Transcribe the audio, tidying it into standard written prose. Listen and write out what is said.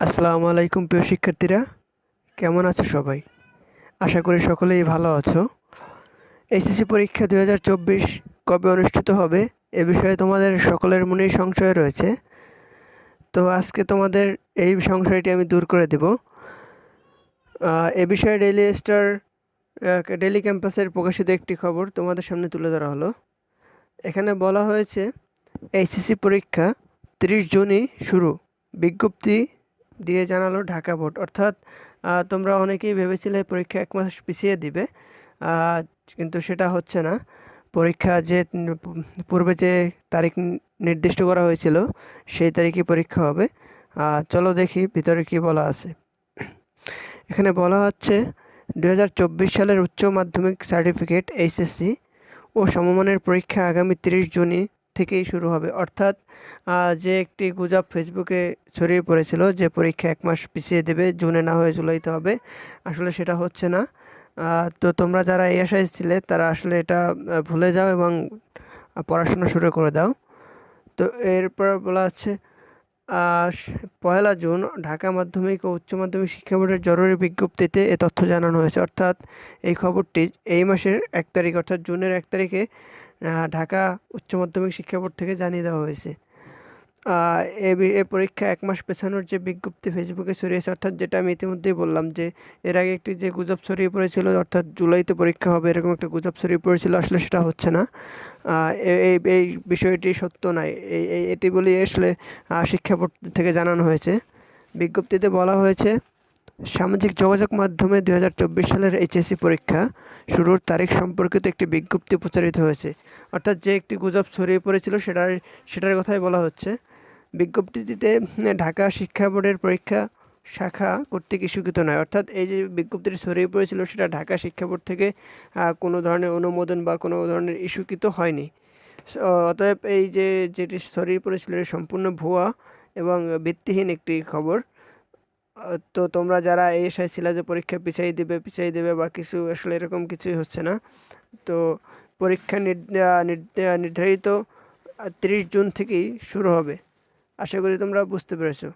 আসসালামু আলাইকুম প্রিয় শিক্ষার্থীরা, কেমন আছো সবাই? আশা করি সকলেই ভালো আছো। এইচএসসি পরীক্ষা 2024 কবে অনুষ্ঠিত হবে এ বিষয়ে তোমাদের সকলের মনেই সংশয় রয়েছে। তো আজকে তোমাদের এই সংশয়টি আমি দূর করে দেব। এ বিষয়ে ডেইলি ক্যাম্পাসের প্রকাশিত একটি খবর তোমাদের সামনে তুলে ধরা হলো। এখানে বলা হয়েছে এইচএসসি পরীক্ষা 30 জুনই শুরু, বিজ্ঞপ্তি দিয়ে জানালো ঢাকা বোর্ড। অর্থাৎ তোমরা অনেকেই ভেবেছিলে পরীক্ষা 1 মাস পিছিয়ে দিবে, কিন্তু সেটা হচ্ছে না। পরীক্ষা যে পূর্বে যে তারিখ নির্দিষ্ট করা হয়েছিল সেই তারিখে পরীক্ষা হবে। চলো দেখি ভিতরে কি বলা আছে। এখানে বলা হচ্ছে 2024 সালের উচ্চ মাধ্যমিক সার্টিফিকেট এইচএসসি ও সমমানের পরীক্ষা আগামী 30 জুনই থেকেই শুরু হবে। অর্থাৎ যে একটি গুজব ফেসবুকে ছড়িয়ে পড়েছিল যে পরীক্ষা 1 মাস পিছিয়ে দেবে, জুনে না হয়ে জুলাইতে হবে, আসলে সেটা হচ্ছে না। তো তোমরা যারা এই আশায় ছিলে তারা আসলে এটা ভুলে যাও এবং পড়াশোনা শুরু করে দাও। তো এরপর বলা হচ্ছে 1 জুন ঢাকা মাধ্যমিক ও উচ্চ মাধ্যমিক শিক্ষা বোর্ডের জরুরি বিজ্ঞপ্তিতে এ তথ্য জানানো হয়েছে। অর্থাৎ এই খবরটি এই মাসের 1 তারিখ অর্থাৎ জুনের 1 তারিখে ঢাকা উচ্চ মাধ্যমিক শিক্ষা বোর্ড থেকে জানিয়ে দেওয়া হয়েছে। এ পরীক্ষা 1 মাস পেছানোর যে বিজ্ঞপ্তি ফেসবুকে ছড়িয়েছে, অর্থাৎ যেটা আমি ইতিমধ্যেই বললাম যে এর আগে একটি যে গুজব ছড়িয়ে পড়েছিল অর্থাৎ জুলাইতে পরীক্ষা হবে এরকম একটা গুজব ছড়িয়ে পড়েছিল, আসলে সেটা হচ্ছে না। এই বিষয়টি সত্য নয়, এটি বলেই আসলে শিক্ষা বোর্ড থেকে জানানো হয়েছে। বিজ্ঞপ্তিতে বলা হয়েছে সামাজিক যোগাযোগ মাধ্যমে 2024 সালের এইচএসসি পরীক্ষা শুরুর তারিখ সম্পর্কিত একটি বিজ্ঞপ্তি প্রচারিত হয়েছে। অর্থাৎ যে একটি গুজব ছড়িয়ে পড়েছিল সেটার কথাই বলা হচ্ছে। বিজ্ঞপ্তিটিতে ঢাকা শিক্ষা বোর্ডের পরীক্ষা শাখা কর্তৃক ইস্যুকৃত নয়। অর্থাৎ এই যে বিজ্ঞপ্তিটি ছড়িয়ে পড়েছিল সেটা ঢাকা শিক্ষা বোর্ড থেকে কোনো ধরনের অনুমোদন বা কোনো ধরনের ইস্যুকৃত হয়নি। অতএব এই যেটি ছড়িয়ে পড়েছিল এটি সম্পূর্ণ ভুয়া এবং ভিত্তিহীন একটি খবর। তো তোমরা যারা এই আশায় ছিলে যে পরীক্ষা পিছিয়ে দেবে বা কিছু, আসলে এরকম কিছুই হচ্ছে না। তো পরীক্ষা নির্ধারিত 30 জুন থেকেই শুরু হবে। আশা করি তোমরা বুঝতে পেরেছো।